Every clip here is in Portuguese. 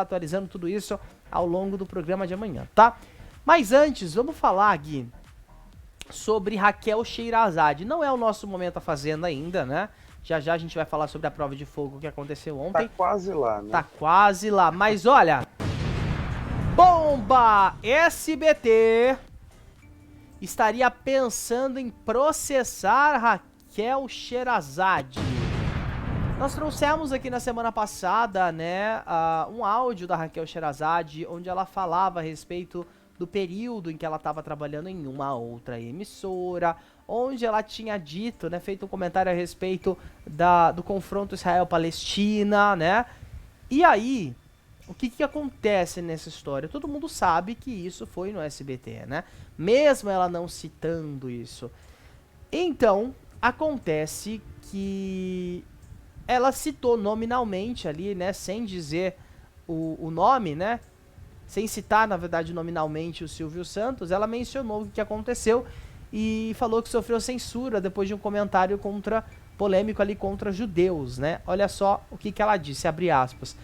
atualizando tudo isso ao longo do programa de amanhã, tá? Mas antes, vamos falar, Gui, sobre Raquel Sheherazade. Não é o nosso momento a fazenda ainda, né? Já já a gente vai falar sobre a prova de fogo que aconteceu Tá ontem. quase lá, né? Tá quase lá. Mas olha, bomba! SBT estaria pensando em processar Raquel Sheherazade. Nós trouxemos aqui na semana passada, né, um áudio da Raquel Sheherazade, onde ela falava a respeito do período em que ela estava trabalhando em uma outra emissora, onde ela tinha dito, né, feito um comentário a respeito do confronto Israel-Palestina, né? E aí, o que que acontece nessa história? Todo mundo sabe que isso foi no SBT, né? Mesmo ela não citando isso. Então, acontece que ela citou nominalmente ali, né, sem dizer o nome, né, sem citar, na verdade, nominalmente o Silvio Santos, ela mencionou o que aconteceu e falou que sofreu censura depois de um comentário polêmico ali contra judeus, né? Olha só o que ela disse, abre aspas.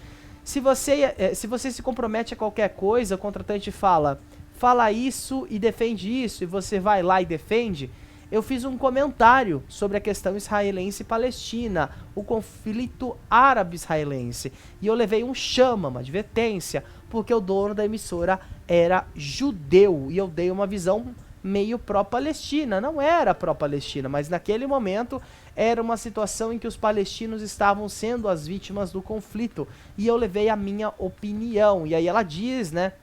Se você se compromete a qualquer coisa, o contratante fala isso e defende isso, e você vai lá e defende. Eu fiz um comentário sobre a questão israelense e palestina, o conflito árabe-israelense, e eu levei um chama, uma advertência, porque o dono da emissora era judeu, e eu dei uma visão meio pró-Palestina. Não era pró-Palestina, mas naquele momento era uma situação em que os palestinos estavam sendo as vítimas do conflito, e eu levei a minha opinião. E aí ela diz, né,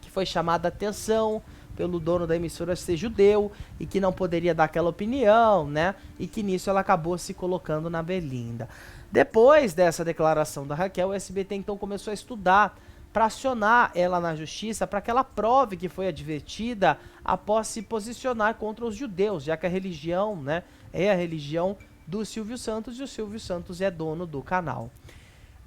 que foi chamada a atenção pelo dono da emissora ser judeu e que não poderia dar aquela opinião, né? E que nisso ela acabou se colocando na berlinda. Depois dessa declaração da Raquel, o SBT então começou a estudar para acionar ela na justiça para que ela prove que foi advertida após se posicionar contra os judeus, já que a religião, né, é a religião do Silvio Santos e o Silvio Santos é dono do canal.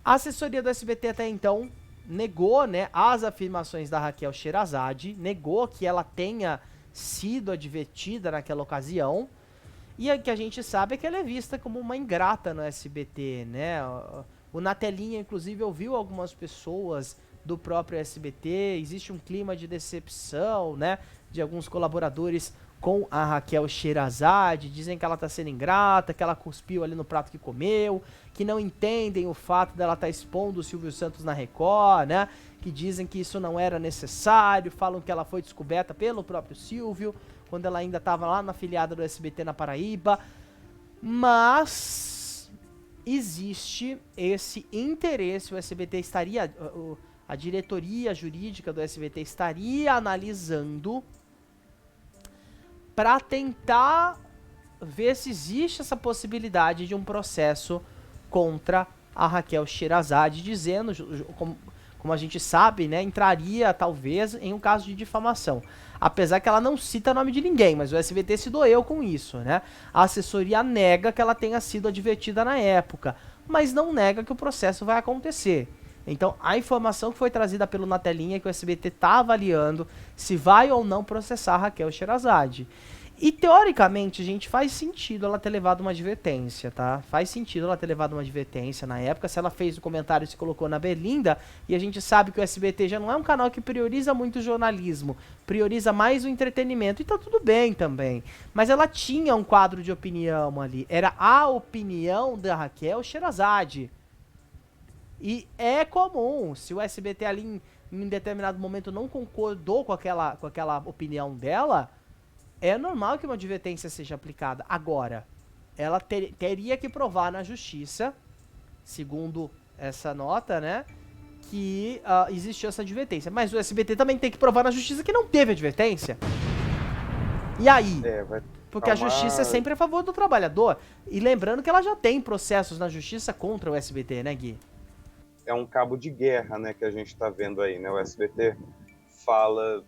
A assessoria do SBT até então negou, né, as afirmações da Raquel Sheherazade, negou que ela tenha sido advertida naquela ocasião, e o que a gente sabe é que ela é vista como uma ingrata no SBT, né? Na telinha, inclusive, ouviu algumas pessoas do próprio SBT, existe um clima de decepção, né, de alguns colaboradores com a Raquel Sheherazade, dizem que ela tá sendo ingrata, que ela cuspiu ali no prato que comeu, que não entendem o fato dela estar expondo o Silvio Santos na Record, né, que dizem que isso não era necessário, falam que ela foi descoberta pelo próprio Silvio, quando ela ainda estava lá na filiada do SBT na Paraíba, mas existe esse interesse, o SBT estaria, a diretoria jurídica do SBT estaria analisando para tentar ver se existe essa possibilidade de um processo contra a Raquel Sheherazade, dizendo, como a gente sabe, né, entraria talvez em um caso de difamação. Apesar que ela não cita nome de ninguém, mas o SBT se doeu com isso, né? A assessoria nega que ela tenha sido advertida na época, mas não nega que o processo vai acontecer. Então, a informação que foi trazida pelo Na Telinha é que o SBT está avaliando se vai ou não processar a Raquel Sheherazade. E, teoricamente, gente, faz sentido ela ter levado uma advertência, tá? Faz sentido ela ter levado uma advertência na época, se ela fez o comentário e se colocou na berlinda, e a gente sabe que o SBT já não é um canal que prioriza muito o jornalismo, prioriza mais o entretenimento, e tá tudo bem também. Mas ela tinha um quadro de opinião ali, era a opinião da Raquel Sheherazade. E é comum, se o SBT ali em determinado momento não concordou com aquela opinião dela, é normal que uma advertência seja aplicada. Agora, ela teria que provar na justiça, segundo essa nota, né, que existiu essa advertência. Mas o SBT também tem que provar na justiça que não teve advertência. E aí? Vai Porque a justiça é sempre a favor do trabalhador. E lembrando que ela já tem processos na justiça contra o SBT, né, Gui? É um cabo de guerra, né, que a gente está vendo aí, né? O SBT fala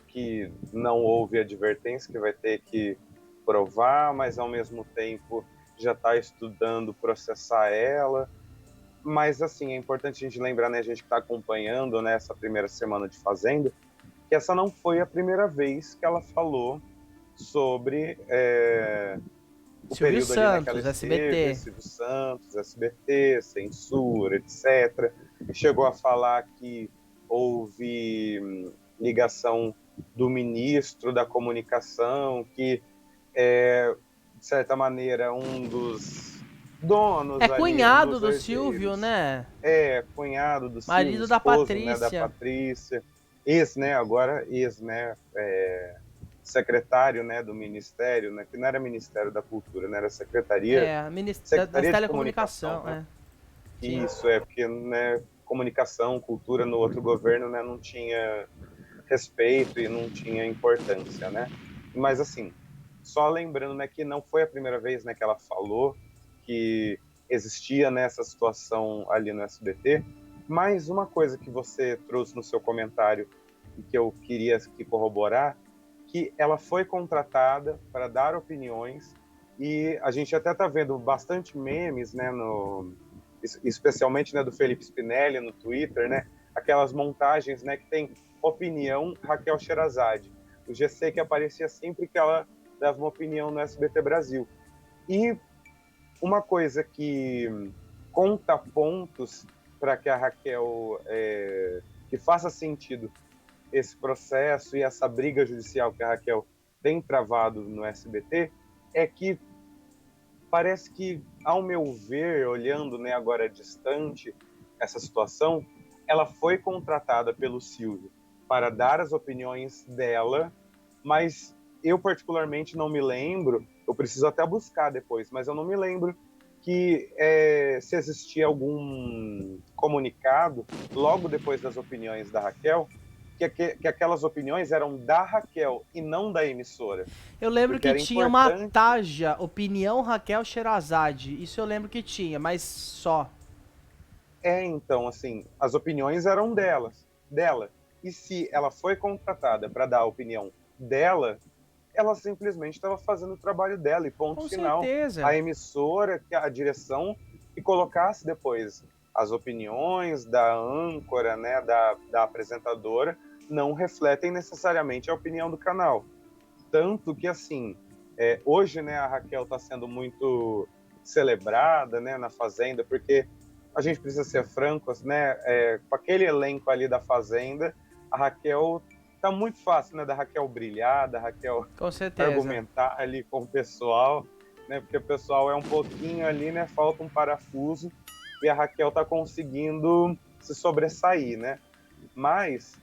que não houve advertência, que vai ter que provar, mas ao mesmo tempo já está estudando processar ela. Mas, assim, é importante a gente lembrar, né, a gente que está acompanhando, né, essa primeira semana de Fazenda, que essa não foi a primeira vez que ela falou sobre o Silvio período ali, né, que ela Santos, esteve, SBT. Silvio Santos, SBT, censura, etc. chegou a falar que houve ligação do ministro da comunicação, que de certa maneira, um dos donos É ali, um cunhado dos do Silvio, herdeiros, né? cunhado do Silvio, Marido da esposo, né, da Patrícia. Patrícia, agora né, secretário, né, do Ministério, né, que não era Ministério da Cultura, né, era Secretaria, Das Secretaria de Comunicação, telecomunicação, né? Sim. Isso, porque, né, comunicação, cultura no outro governo, né, não tinha respeito e não tinha importância, né? Mas, assim, só lembrando, né, que não foi a primeira vez, né, que ela falou que existia nessa situação ali no SBT. Mas uma coisa que você trouxe no seu comentário e que eu queria aqui corroborar, que ela foi contratada para dar opiniões e a gente até está vendo bastante memes, né, especialmente, né, do Felipe Spinelli no Twitter, né, aquelas montagens, né, que tem opinião Raquel Sherazade, o GC que aparecia sempre que ela dava uma opinião no SBT Brasil. E uma coisa que conta pontos para que a Raquel, que faça sentido esse processo e essa briga judicial que a Raquel tem travado no SBT, é que parece que, ao meu ver, olhando, né, agora distante essa situação, ela foi contratada pelo Silvio para dar as opiniões dela, mas eu particularmente não me lembro, eu preciso até buscar depois, mas eu não me lembro que se existia algum comunicado logo depois das opiniões da Raquel, que aquelas opiniões eram da Raquel e não da emissora. Eu lembro Porque que era tinha uma importante. taja, opinião Raquel Sherazade. Isso eu lembro que tinha, mas só. Então, assim, as opiniões eram dela. E se ela foi contratada para dar a opinião dela, ela simplesmente estava fazendo o trabalho dela e ponto Com final. certeza. A emissora, a direção, que colocasse depois as opiniões da âncora, né, da apresentadora, não refletem necessariamente a opinião do canal. Tanto que, assim, hoje, né, a Raquel está sendo muito celebrada, né, na Fazenda, porque a gente precisa ser francos, né, com aquele elenco ali da Fazenda, a Raquel tá muito fácil, né, da Raquel brilhar, da Raquel Com certeza. argumentar ali com o pessoal, né, porque o pessoal é um pouquinho ali, né, falta um parafuso, e a Raquel tá conseguindo se sobressair, né, mas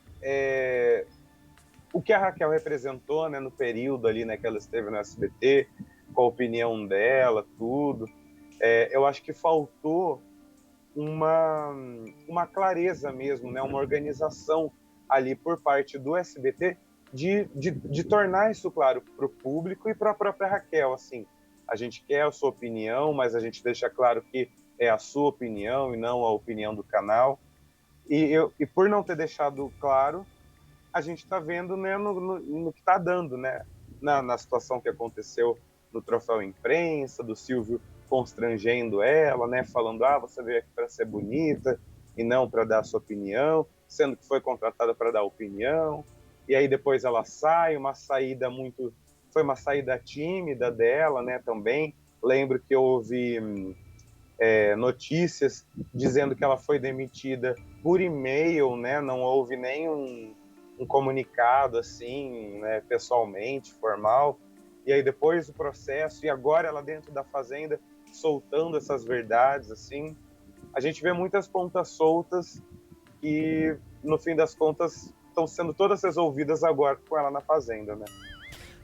o que a Raquel representou, né, no período ali, né, que ela esteve no SBT, com a opinião dela, tudo, eu acho que faltou uma clareza mesmo, né, uma organização ali por parte do SBT de tornar isso claro para o público e para a própria Raquel, assim, a gente quer a sua opinião, mas a gente deixa claro que é a sua opinião e não a opinião do canal. E por não ter deixado claro, a gente está vendo, né, no que está dando, né, na situação que aconteceu no Troféu Imprensa, do Silvio constrangendo ela, né, falando, você veio aqui para ser bonita e não para dar a sua opinião, sendo que foi contratada para dar opinião, e aí depois ela sai, foi uma saída tímida dela, né, também. Lembro que houve notícias dizendo que ela foi demitida por e-mail, né, não houve nenhum comunicado assim, né, pessoalmente, formal. E aí depois do processo, e agora ela dentro da Fazenda, soltando essas verdades, assim, a gente vê muitas pontas soltas que, no fim das contas, estão sendo todas resolvidas agora com ela na Fazenda, né?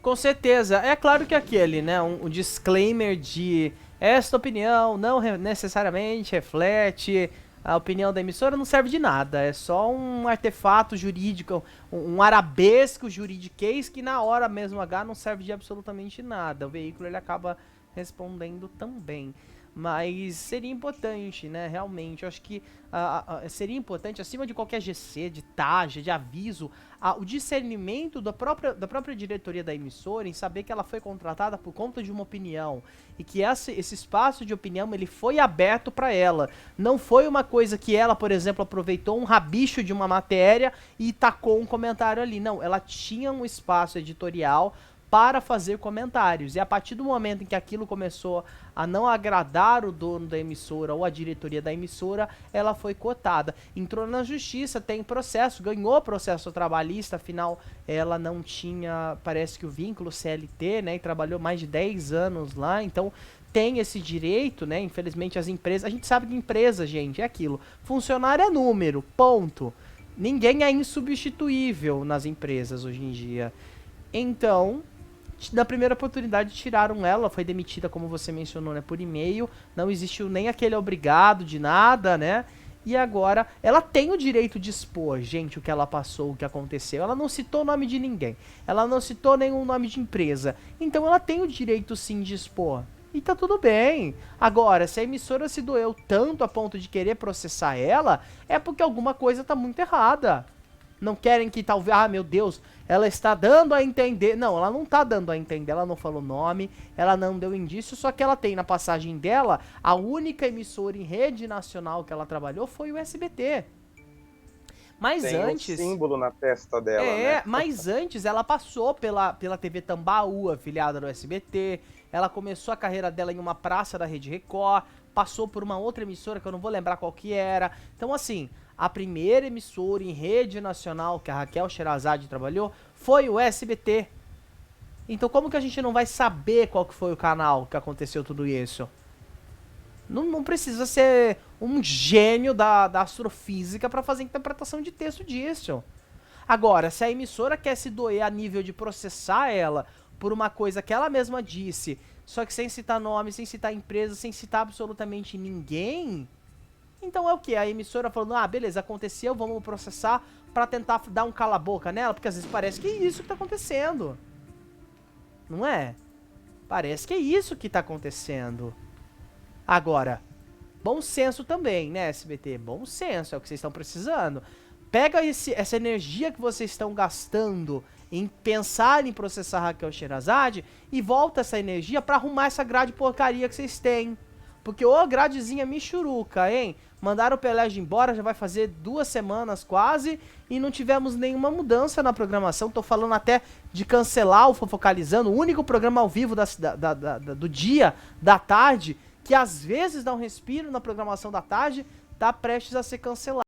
Com certeza. É claro que aquele, né, um disclaimer de esta opinião não necessariamente reflete a opinião da emissora, não serve de nada. É só um artefato jurídico, um arabesco juridiquês que na hora mesmo H não serve de absolutamente nada. O veículo ele acaba respondendo também. Mas seria importante, né? Realmente, eu acho que seria importante, acima de qualquer GC, de taxa, de aviso, o discernimento da própria diretoria da emissora em saber que ela foi contratada por conta de uma opinião e que esse espaço de opinião ele foi aberto para ela. Não foi uma coisa que ela, por exemplo, aproveitou um rabicho de uma matéria e tacou um comentário ali. Não, ela tinha um espaço editorial para fazer comentários. E a partir do momento em que aquilo começou a não agradar o dono da emissora ou a diretoria da emissora, ela foi cotada. Entrou na justiça, tem processo, ganhou processo trabalhista, afinal ela não tinha, parece que o vínculo CLT, né, e trabalhou mais de 10 anos lá, então tem esse direito, né, infelizmente as empresas, a gente sabe que empresa, gente, é aquilo, funcionário é número, ponto. Ninguém é insubstituível nas empresas hoje em dia. Então, na primeira oportunidade tiraram ela, foi demitida, como você mencionou, né, por e-mail, não existiu nem aquele obrigado de nada, né, e agora ela tem o direito de expor, gente, o que ela passou, o que aconteceu. Ela não citou o nome de ninguém, ela não citou nenhum nome de empresa, então ela tem o direito sim de expor. E tá tudo bem. Agora, se a emissora se doeu tanto a ponto de querer processar ela, é porque alguma coisa tá muito errada. Não querem que talvez, ah, meu Deus, ela está dando a entender. Não, ela não tá dando a entender, ela não falou nome, ela não deu indício, só que ela tem na passagem dela, a única emissora em rede nacional que ela trabalhou foi o SBT. Mas tem antes... um símbolo na testa dela, né? Mas antes ela passou pela TV Tambaú, afiliada do SBT, ela começou a carreira dela em uma praça da Rede Record, passou por uma outra emissora que eu não vou lembrar qual que era. Então assim, a primeira emissora em rede nacional que a Raquel Sherazade trabalhou foi o SBT. Então como que a gente não vai saber qual que foi o canal que aconteceu tudo isso? Não precisa ser um gênio da astrofísica para fazer interpretação de texto disso. Agora, se a emissora quer se doer a nível de processar ela por uma coisa que ela mesma disse, só que sem citar nome, sem citar empresa, sem citar absolutamente ninguém, então é o que? A emissora falando, ah, beleza, aconteceu, vamos processar pra tentar dar um cala-boca nela, porque às vezes parece que é isso que tá acontecendo. Não é? Parece que é isso que tá acontecendo. Agora, bom senso também, né, SBT? Bom senso, é o que vocês estão precisando. Pega essa energia que vocês estão gastando em pensar em processar Raquel Sherazade e volta essa energia pra arrumar essa grade porcaria que vocês têm. Porque, ô, gradezinha michuruca, hein? Mandaram o Pelé embora, já vai fazer 2 semanas quase, e não tivemos nenhuma mudança na programação. Tô falando até de cancelar o Fofocalizando, o único programa ao vivo do dia, da tarde, que às vezes dá um respiro na programação da tarde, tá prestes a ser cancelado.